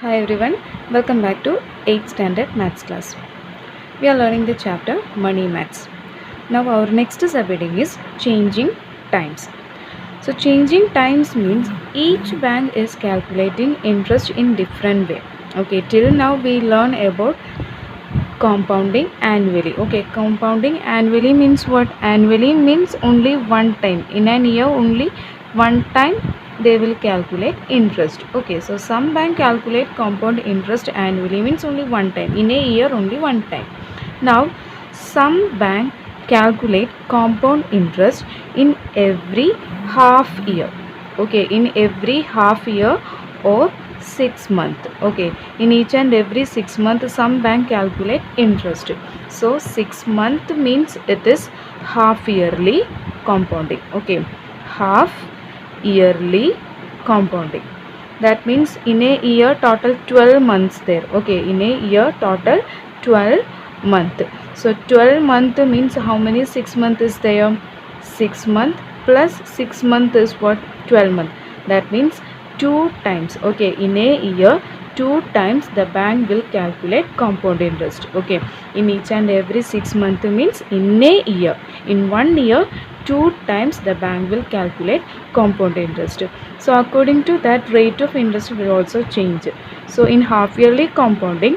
Hi everyone, welcome back to 8th standard maths class. We are learning the chapter Money Maths. Now our next subheading is changing times. So changing times means each bank is calculating interest in different way. Okay, till now we learn about compounding annually. Okay, compounding annually means what? Annually means only one time. In an year only one time they will calculate interest. Okay, so some bank calculate compound interest annually means only one time. In a year only one time. Now some bank calculate compound interest in every half year. Okay, in every half year or 6 month. Okay, in each and every 6 month some bank calculate interest. So 6 month means it is half yearly compounding. Okay, half yearly compounding. That means in a year total 12 months there. Okay, in a year total 12 month. So 12 month means how many 6 month is there? 6 month plus 6 month is what? 12 month. That means 2 times. Okay, in a year 2 times the bank will calculate compound interest. Okay, in each and every 6 month means in a year. In 1 year 2 times the bank will calculate compound interest. So according to that rate of interest will also change. So in half yearly compounding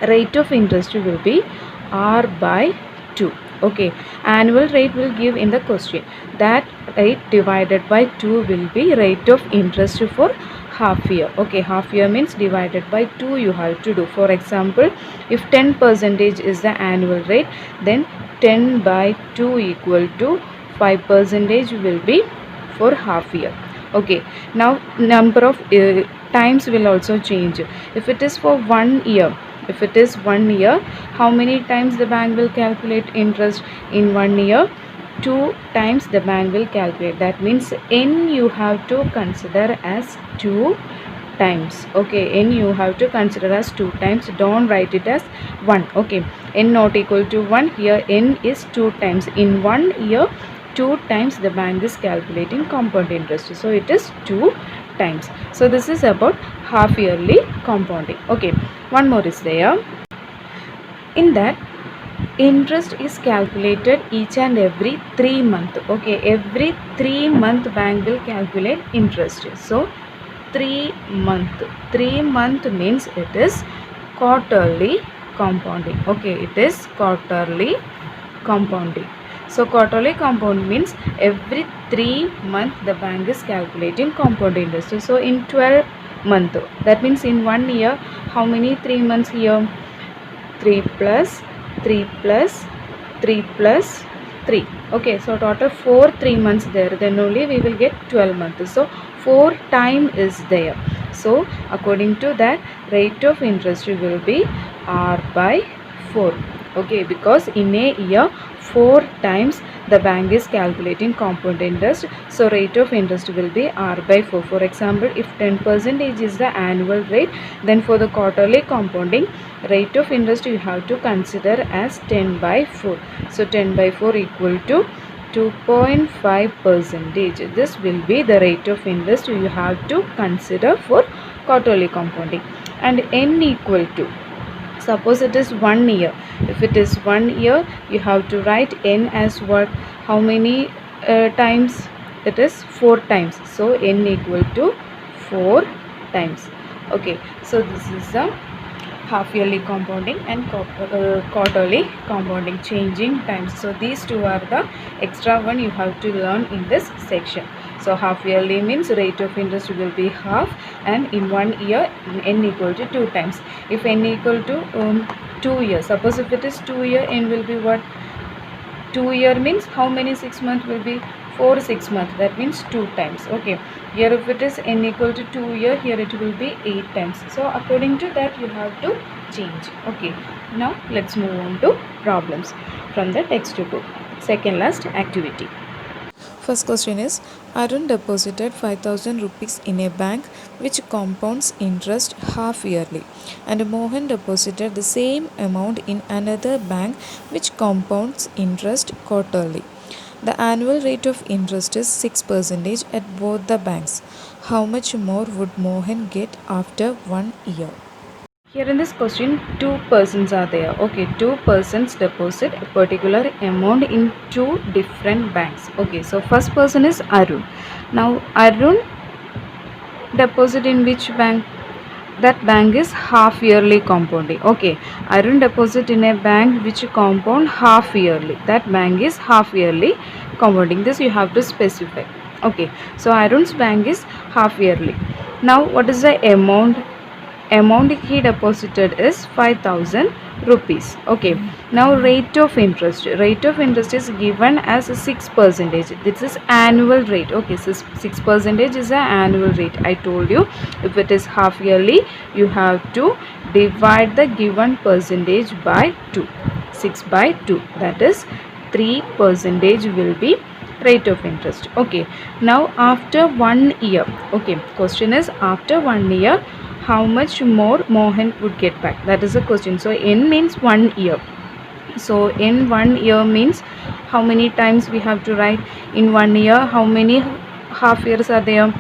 rate of interest will be r by 2. Okay, annual rate will give in the question. That rate divided by 2 will be rate of interest for half year. Okay, half year means divided by 2 you have to do. For example, if 10 percentage is the annual rate, then 10 by 2 equal to 5 percentage will be for half year. Okay, now number of times will also change. If it is for 1 year, if it is 1 year, how many times the bank will calculate interest in 1 year? 2 times the bank will calculate. That means n you have to consider as 2 times. Okay, n you have to consider as 2 times. Don't write it as 1. Okay, n not equal to 1. Here n is 2 times. In 1 year 2 times the bank is calculating compound interest. So it is 2 times. So this is about half yearly compounding. Okay, one more is there. In that interest is calculated each and every 3 month. Okay, every 3 month bank will calculate interest. So 3 month means it is quarterly compounding. Okay, it is quarterly compounding. So quarterly compound means every 3 month the bank is calculating compound interest. So in 12 month, that means in 1 year how many 3 months here? 3 plus 3 plus 3 plus 3. Okay, so total 4 3 months there, then only we will get 12 months. So 4 time is there. So according to that rate of interest will be r by 4. Okay, because in a year 4 times the bank is calculating compound interest, so rate of interest will be r by 4. For example, if 10 percentage is the annual rate, then for the quarterly compounding rate of interest you have to consider as 10 by 4. So 10 by 4 equal to 2.5 percentage. This will be the rate of interest you have to consider for quarterly compounding. And n equal to, suppose it is 1 year. If it is 1 year, you have to write n as what? How many times? It is 4 times. So n equal to 4 times. Okay, so this is the half yearly compounding and quarterly compounding, changing times. So these two are the extra one you have to learn in this section. So half yearly means rate of interest will be half, and in 1 year n equal to 2 times. If n equal to 2 years, suppose if it is 2 year, n will be what? 2 year means how many 6 months will be? 4 6 months. That means 2 times. Okay, here if it is n equal to 2 year, here it will be 8 times. So according to that you have to change. Okay, now let's move on to problems from the textbook. Second last activity. First question is, Arun deposited 5,000 rupees in a bank which compounds interest half yearly, and Mohan deposited the same amount in another bank which compounds interest quarterly. The annual rate of interest is 6% at both the banks. How much more would Mohan get after 1 year? Here in this question, two persons are there. Okay, two persons deposit a particular amount in two different banks. Okay, so first person is Arun. Now, Arun deposit in which bank? That bank is half yearly compounding. Okay, Arun deposit in a bank which compound half yearly. That bank is half yearly compounding. This you have to specify. Okay, so Arun's bank is half yearly. Now, what is the amount he deposited is 5000 rupees. Okay, now rate of interest is given as 6%. This is annual rate. Okay, so 6% is an annual rate. I told you, if it is half yearly, you have to divide the given percentage by 2. 6 by 2, that is 3% will be rate of interest. Okay, now after 1 year, okay, question is after 1 year, how much more Mohan would get back? That is the question. So n means 1 year. So in 1 year means how many times we have to write in 1 year? How many half years are there?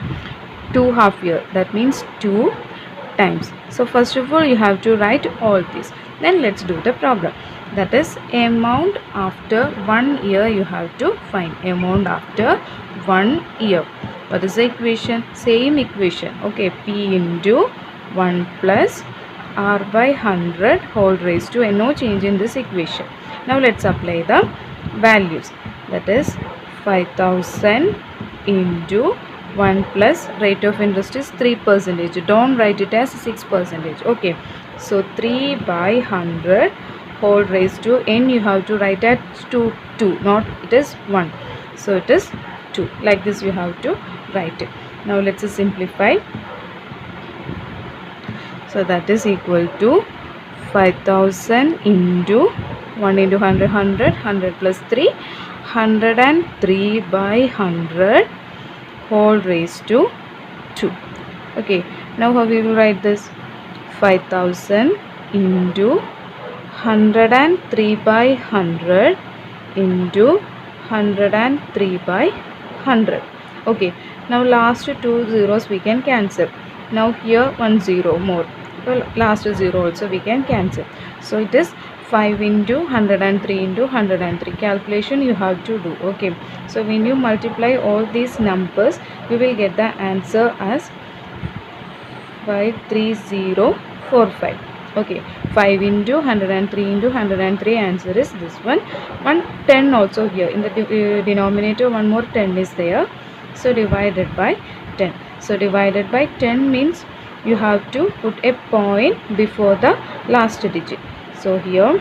2 half year. That means 2 times. So first of all, you have to write all this. Then let's do the problem. That is amount after 1 year. You have to find amount after 1 year. What is the equation? Same equation. Okay, P into 1 plus r by 100 whole raised to n. No change in this equation. Now let's apply the values. That is 5000 into 1 plus rate of interest is 3%. Don't write it as 6%. Okay, so 3 by 100 whole raised to n, you have to write at 2, not it is 1. So it is 2. Like this you have to write it. Now let's simplify. So that is equal to 5000 into 1 into 100, 100 plus 3, 103 by 100 whole raised to 2. Okay, now how we will write this? 5000 into 103 by 100 into 103 by 100. Okay, now last two zeros we can cancel. Now here 1 0 more. Well, last 0 also we can cancel. So it is 5 into 103 into 103. Calculation you have to do. Okay, so when you multiply all these numbers, you will get the answer as 53045. Okay, 5 into 103 into 103, answer is this one. 10 also here in the denominator, one more 10 is there. So divided by 10. So divided by 10 means you have to put a point before the last digit. So here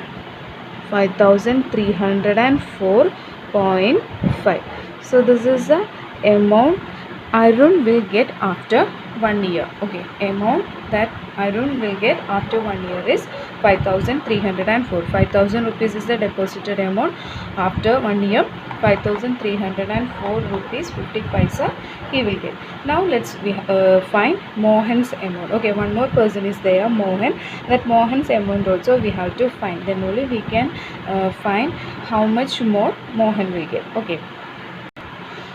5304.5. So this is the amount Arun will get after 1 year. Okay, amount that Arun will get after 1 year is 5304. 5000 rupees is the deposited amount. After 1 year, 5304 rupees 50 paisa he will get. Now let's find Mohan's amount. Okay, one more person is there, Mohan. That Mohan's amount also we have to find. Then only we can find how much more Mohan will get. Okay.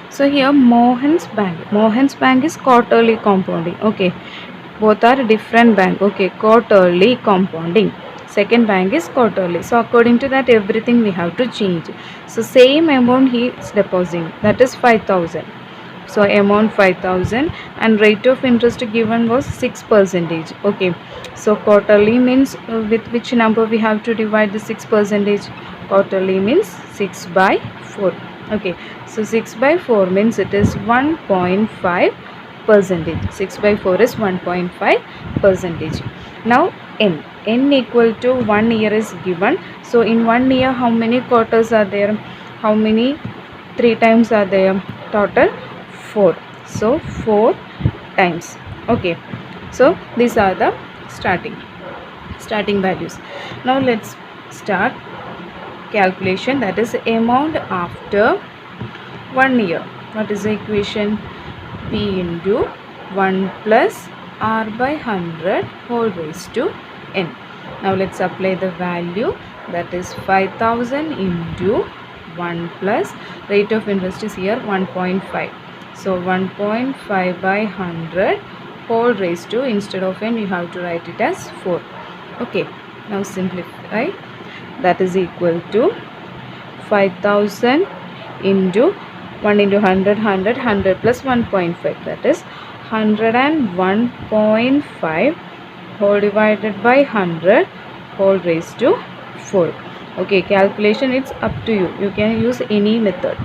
So here Mohan's bank is quarterly compounding. Okay, both are different bank. Okay, quarterly compounding. Second bank is quarterly. So according to that, everything we have to change. So same amount he is depositing, that is 5000. So amount 5000 and rate of interest given was 6%. Okay, so quarterly means with which number we have to divide the 6%? Quarterly means 6 by 4. Okay, so 6 by 4 means it is 1.5%. 6 by 4 is 1.5%. Now n equal to 1 year is given. So in 1 year, how many quarters are there? How many 3 times are there? Total 4. So 4 times. Okay, so these are the starting values. Now let's start calculation, that is amount after 1 year. What is the equation? P into 1 plus r by 100 whole raised to n. Now let's apply the value, that is 5000 into 1 plus rate of interest is here 1.5. So 1.5 by 100 whole raised to, instead of n you have to write it as 4. Okay, now simplify. That is equal to 5000 into 1 into 100, 100, 100 plus 1.5, that is 101.5 whole divided by 100 whole raised to 4. Okay, calculation it's up to you. You can use any method.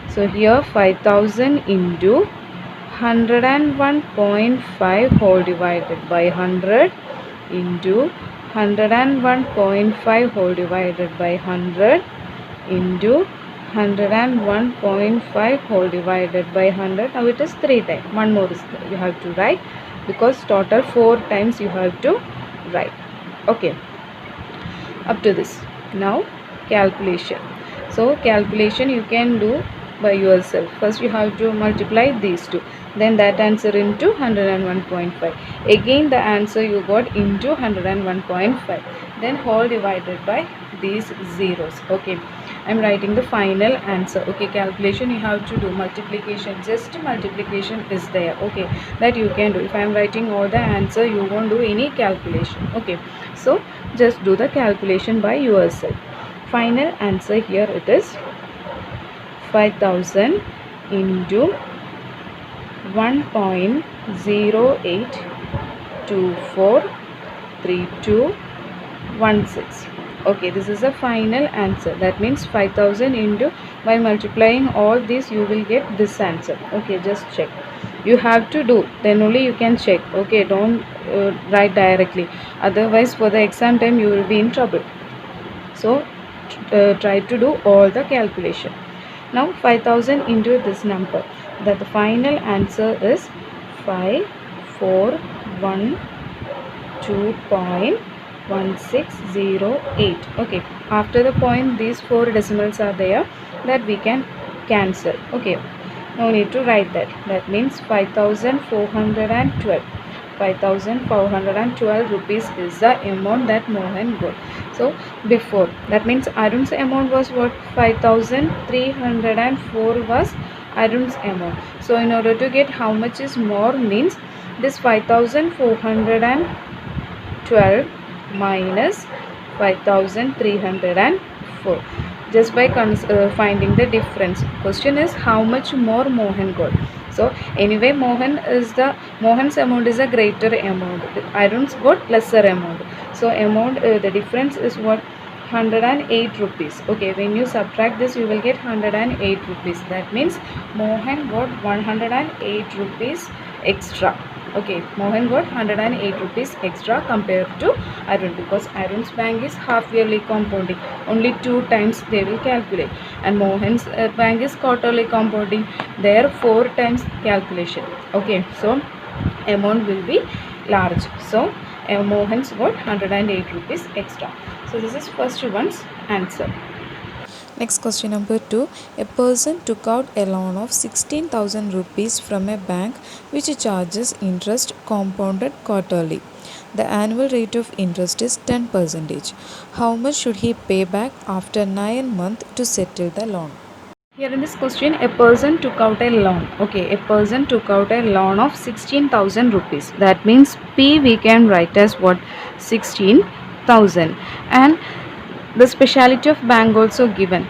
So here 5000 into 101.5 whole divided by 100 into 101.5 whole divided by 100 into 101.5 whole divided by 100. Now it is 3 times. One more is there. You have to write, because total 4 times you have to write. Okay, up to this. Now calculation. So calculation you can do by yourself. First you have to multiply these two, then that answer into 101.5, again the answer you got into 101.5, then whole divided by these zeros. Okay, I'm writing the final answer. Okay, calculation you have to do multiplication, just multiplication is there. Okay, that you can do. If I'm writing all the answer, you won't do any calculation. Okay, so just do the calculation by yourself. Final answer here it is 5000 into 1.08243216. Okay, this is the final answer. That means 5000 into, by multiplying all these you will get this answer. Okay, just check. You have to do, then only you can check. Okay, don't write directly, otherwise for the exam time you will be in trouble. So try to do all the calculation. Now 5000 into this number, that the final answer is 5412.1608. Okay, after the point these 4 decimals are there, that we can cancel. Okay, no need to write that. That means 5412. 5412 rupees is the amount that Mohan got. So before, that means Arun's amount was what? 5304 was Arun's amount. So in order to get how much is more, means this 5412 minus 5304, just by finding the difference. Question is how much more Mohan got. So anyway, Mohan's amount is a greater amount, Arun's got lesser amount. So amount, the difference is what? 108 rupees. Okay, when you subtract this you will get 108 rupees. That means Mohan got 108 rupees extra. Okay, Mohan got 108 rupees extra compared to Arun, because Arun's bank is half yearly compounding, only 2 times they will calculate, and Mohan's bank is quarterly compounding, there 4 times calculation. Okay, so amount will be large. So Mohan's got 108 rupees extra. So this is first one's answer. Next question number 2. A person took out a loan of 16,000 rupees from a bank which charges interest compounded quarterly. The annual rate of interest is 10%. How much should he pay back after 9 months to settle the loan? Here in this question, a person took out a loan. Okay, a person took out a loan of 16,000 rupees. That means P we can write as what? 16,000. And the speciality of bank also given.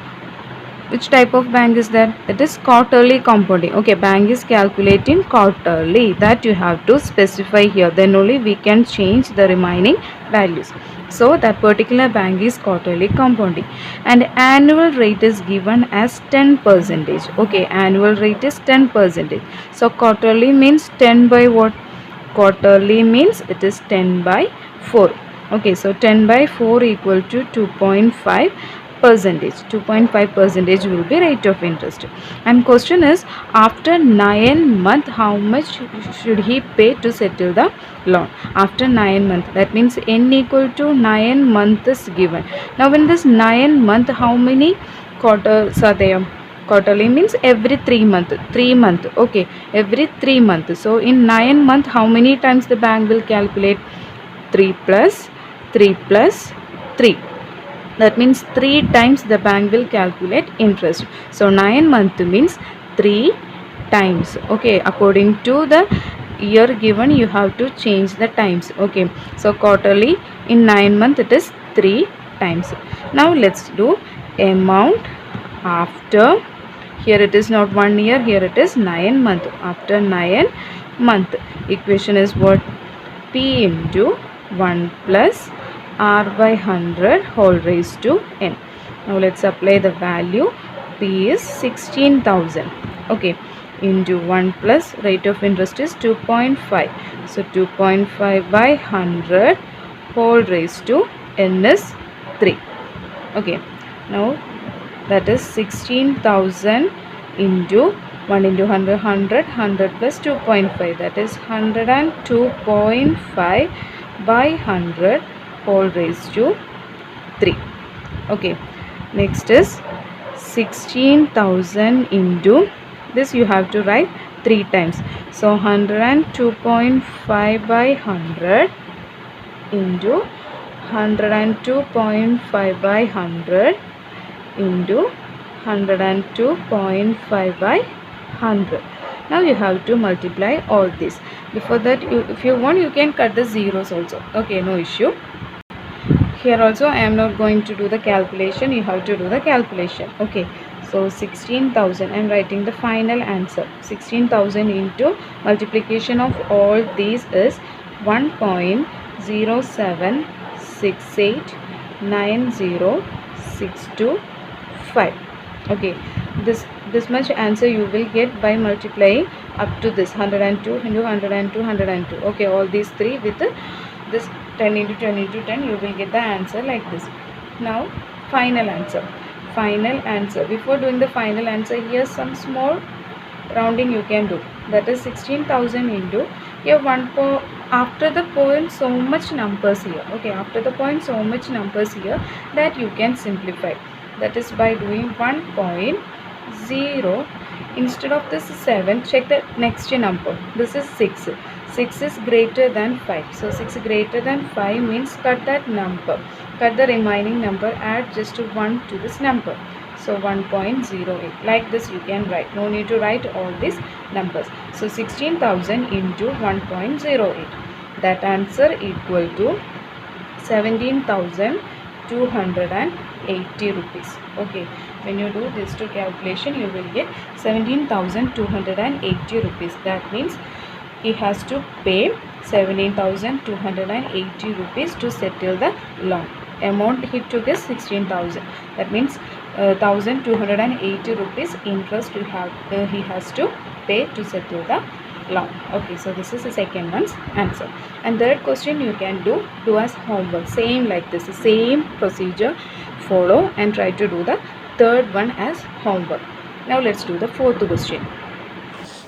Which type of bank is that? It is quarterly compounding. Okay, bank is calculating quarterly. That you have to specify here. Then only we can change the remaining values. So that particular bank is quarterly compounding. And annual rate is given as 10%. Okay, annual rate is 10%. So quarterly means 10 by what? Quarterly means it is 10 by 4. Okay, so 10 by 4 equal to 2.5%. 2.5% will be rate of interest. And question is, after 9 months how much should he pay to settle the loan? After 9 months, that means n equal to 9 months is given. Now in this 9 month, how many quarters are there? Quarterly means every 3 months. 3 months. Okay, every 3 months. So in 9 months, how many times the bank will calculate? 3 plus 3 plus 3. That means 3 times the bank will calculate interest. So 9 months means 3 times. Okay, according to the year given you have to change the times. Okay, so quarterly in 9 months it is 3 times. Now let's do amount after. Here it is not 1 year, here it is 9 month. After 9 month, equation is what? P into 1 plus R by 100 whole raised to n. Now let's apply the value. P is 16,000. Okay, into 1 plus rate of interest is 2.5. So 2.5 by 100 whole raised to n is 3. Okay, now that is 16,000 into 1 into 100, 100 plus 2.5, that is 102.5 by 100 whole raised to 3. Okay, next is 16,000 into this, you have to write 3 times. So 102.5 by 100 into 102.5 by 100 into 102.5 by 100. Now you have to multiply all this. Before that, if you want, you can cut the zeros also. Okay, no issue. Here also I am not going to do the calculation, you have to do the calculation. Okay, so 16,000, I am writing the final answer. 16,000 into multiplication of all these is 1.076890625. Okay, this much answer you will get by multiplying up to this 102 into 102 102. Okay, all these three with this 10 into 10 into 10, you will get the answer like this. Now final answer. Before doing the final answer, here some small rounding you can do. That is 16,000 into here after the point so much numbers here. Okay, after the point so much numbers here, that you can simplify. That is by doing 1.0 instead of this 7, check the next number. This is 6. 6 is greater than 5. So 6 greater than 5 means cut that number. Cut the remaining number, add just 1 to this number. So 1.08. Like this you can write. No need to write all these numbers. So 16,000 into 1.08. That answer equal to 17,280 rupees. Okay, when you do this to calculation, you will get 17,280 rupees. That means he has to pay 17,280 rupees to settle the loan. Amount he took is 16,000. That means 1,280 rupees interest he has to pay to settle the loan. Okay, so this is the second one's answer. And third question you can do as homework. Same like this, same procedure follow and try to do the third one as homework. Now let's do the fourth question.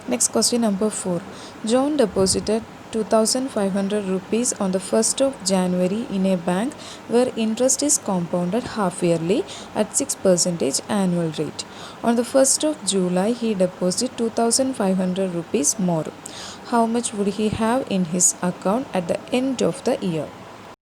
Next question number 4. John deposited 2,500 rupees on the 1st of January in a bank where interest is compounded half yearly at 6% annual rate. On the 1st of July, he deposited 2,500 rupees more. How much would he have in his account at the end of the year?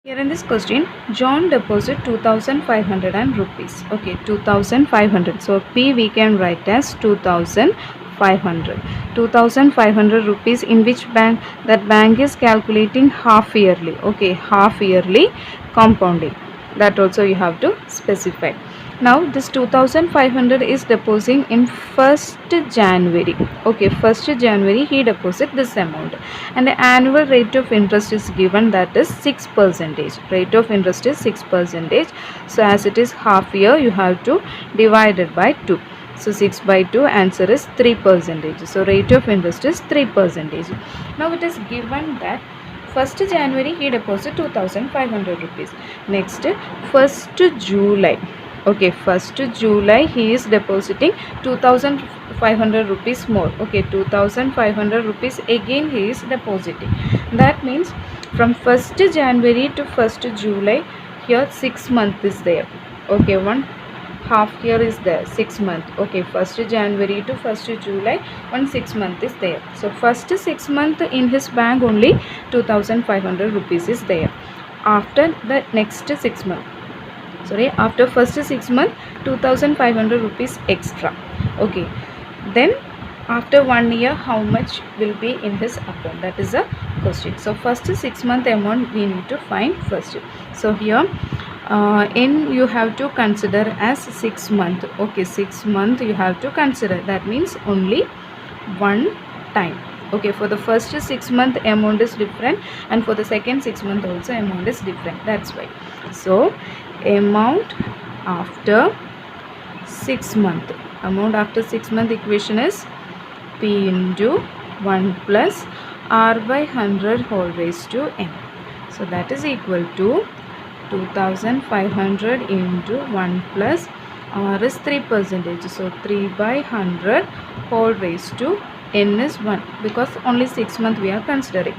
Here in this question, John deposited 2,500 rupees. Okay, 2,500. So P we can write as 2,500. 2,500 rupees in which bank? That bank is calculating half yearly. Okay, half yearly compounding. That also you have to specify. Now this 2,500 is depositing in 1st January. Okay, 1st January he deposit this amount, and the annual rate of interest is given, that is 6%. Rate of interest is 6%. So as it is half year, you have to divide it by 2. So 6 by 2, answer is 3%. So rate of interest is 3%. Now it is given that 1st January he deposit 2,500 rupees. Next 1st July. Okay, 1st July he is depositing 2,500 rupees more. Okay, 2,500 rupees again he is depositing. That means from 1st January to 1st July, here 6 months is there. Okay, one half year is there, 6 months. Okay, 1st January to 1st July, 6 month is there. So first 6 month in his bank only 2,500 rupees is there. After the next 6 month, after first 6 month, 2,500 rupees extra. Okay, then after 1 year how much will be in his account, that is a question. So first 6 month amount we need to find first. So here in you have to consider as 6 month. Okay, 6 month you have to consider, that means only one time. Okay, for the first 6 month amount is different, and for the second 6 month also amount is different, that's why. So amount after 6 month, amount after 6 month equation is P into 1 plus R by 100 whole raised to n. So that is equal to 2500 into 1 plus R is 3%. So 3 by 100 whole raised to n is 1, because only 6 months we are considering.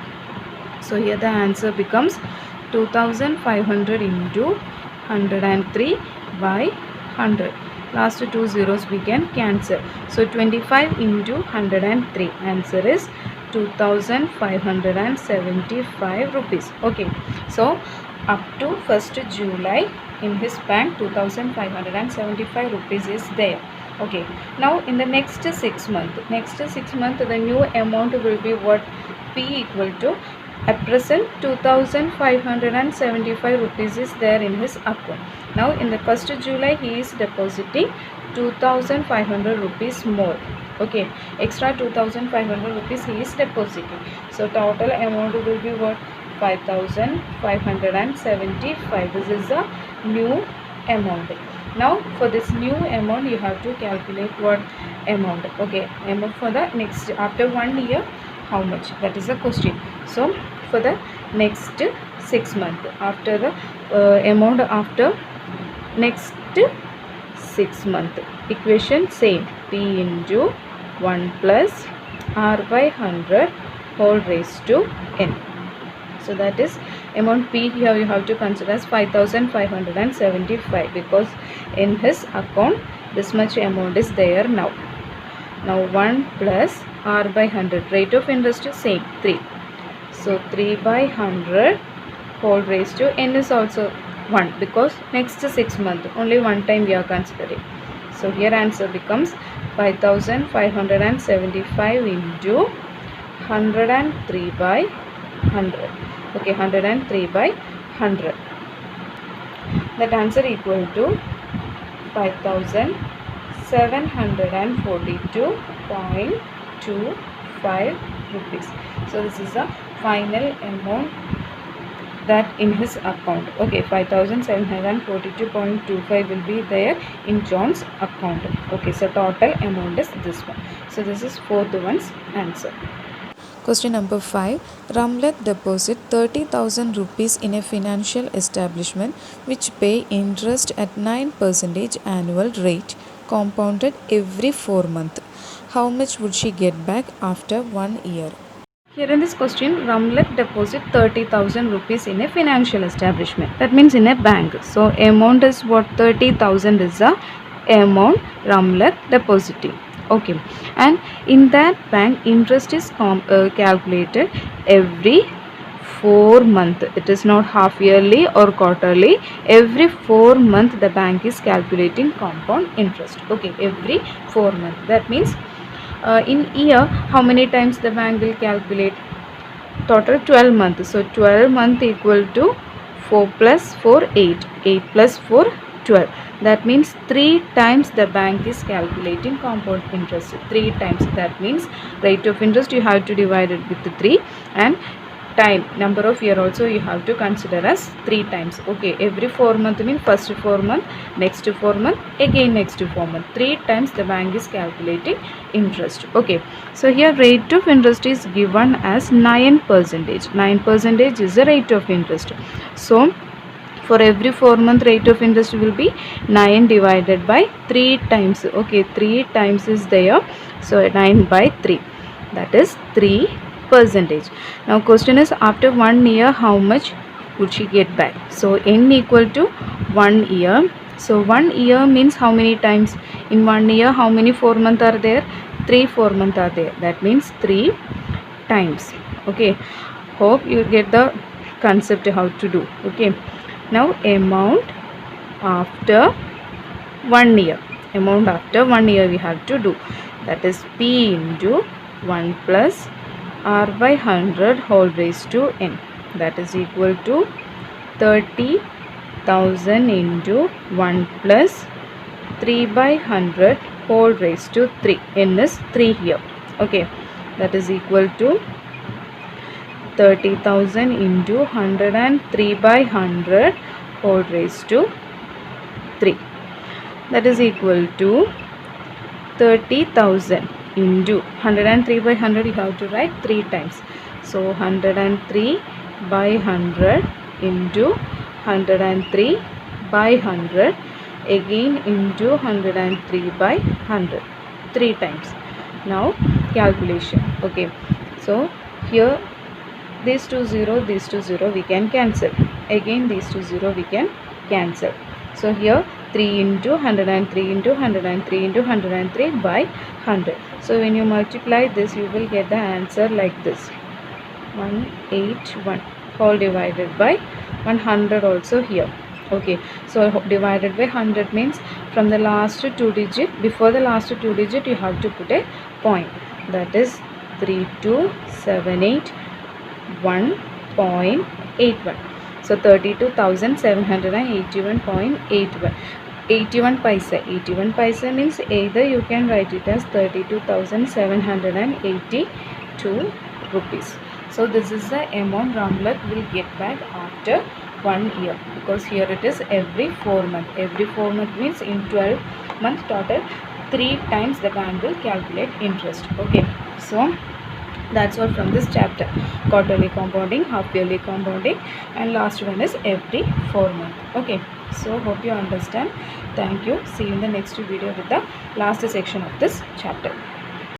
So here the answer becomes 2500 into 103 by 100. Last two zeros we can cancel. So 25 into 103, answer is 2575 rupees. Okay, so up to 1st July in his bank 2575 rupees is there. Okay, now in the next 6 month, the new amount will be what? P equal to, at present 2575 rupees is there in his account. Now in the 1st July he is depositing 2500 rupees more. Okay, extra 2500 rupees he is depositing. So total amount will be what? 5575. This is the new amount. Now for this new amount you have to calculate what amount. Okay, amount for the next after 1 year how much, that is the question. So for the next 6 months, after the amount after next 6 month, equation same, P into 1 plus R by 100 whole raised to n. So that is amount P here you have to consider as 5575, because in his account this much amount is there now. Now 1 plus R by 100, rate of interest is same, 3. So 3 by 100 whole raised to n is also 1, because next 6 month only one time we are considering. So here answer becomes 5575 into 103 by 100. Okay, 103 by 100. That answer equal to 5742.25 rupees. So this is the final amount that in his account. Okay, 5742.25 will be there in John's account. Okay, so total amount is this one. So this is fourth one's answer. Question number 5. Ramlat deposit 30,000 rupees in a financial establishment which pay interest at 9% annual rate compounded every 4 months. How much would she get back after 1 year? Here in this question, Ramlat deposit 30,000 rupees in a financial establishment. That means in a bank. So amount is what? 30,000 is the amount Ramlat depositing. Okay, and in that bank interest is calculated every 4 months. It is not half yearly or quarterly. Every 4 months the bank is calculating compound interest. Okay, every 4 months. That means in year how many times the bank will calculate? Total 12 months. So 12 month equal to 4 plus 4 8, 8 plus 4 12. That means 3 times the bank is calculating compound interest. 3 times. That means rate of interest you have to divide it with 3, and time, number of year also you have to consider as 3 times. Okay, every 4 month means first 4 month, next 4 month, again next 4 month. 3 times the bank is calculating interest. Okay, so here rate of interest is given as 9%. 9% is the rate of interest. So for every 4 month rate of interest will be 9 divided by 3 times. Okay, 3 times is there. So 9 by 3, that is 3%. Now question is after 1 year how much would she get back? So n equal to 1 year. So 1 year means how many times? In 1 year how many 4 months are there? 3 4 months are there. That means 3 times. Okay, hope you get the concept how to do. Okay, now amount after 1 year. Amount after 1 year we have to do. that is P into 1 plus R by 100 whole raised to N, that is equal to 30,000 into 1 plus 3 by 100 whole raised to 3. N is 3 here. Okay, that is equal to 30,000 into 103 by 100 whole raised to 3. That is equal to 30,000 into 103 by 100, you have to write 3 times. So 103 by 100 into 103 by 100 again into 103 by 100, 3 times. Now calculation. Okay, so here these two 0 we can cancel, again these two 0 we can cancel. So here 3 into 103 into 103 into 103 by 100. So when you multiply this, you will get the answer like this, 181 whole divided by 100 also here. Okay, so divided by 100 means from the last 2 digit, before the last 2 digit you have to put a point, that is 3278.81. So 32,781.81. 81 paisa. 81 paisa means either you can write it as 32,782 rupees. So this is the amount Ramlat will get back after 1 year, because here it is every 4 months. Every 4 months means in 12 months total 3 times the bank will calculate interest. Okay, so that's all from this chapter. Quarterly compounding, half yearly compounding, and last one is every 4 months. Okay, so hope you understand. Thank you. See you in the next video with the last section of this chapter.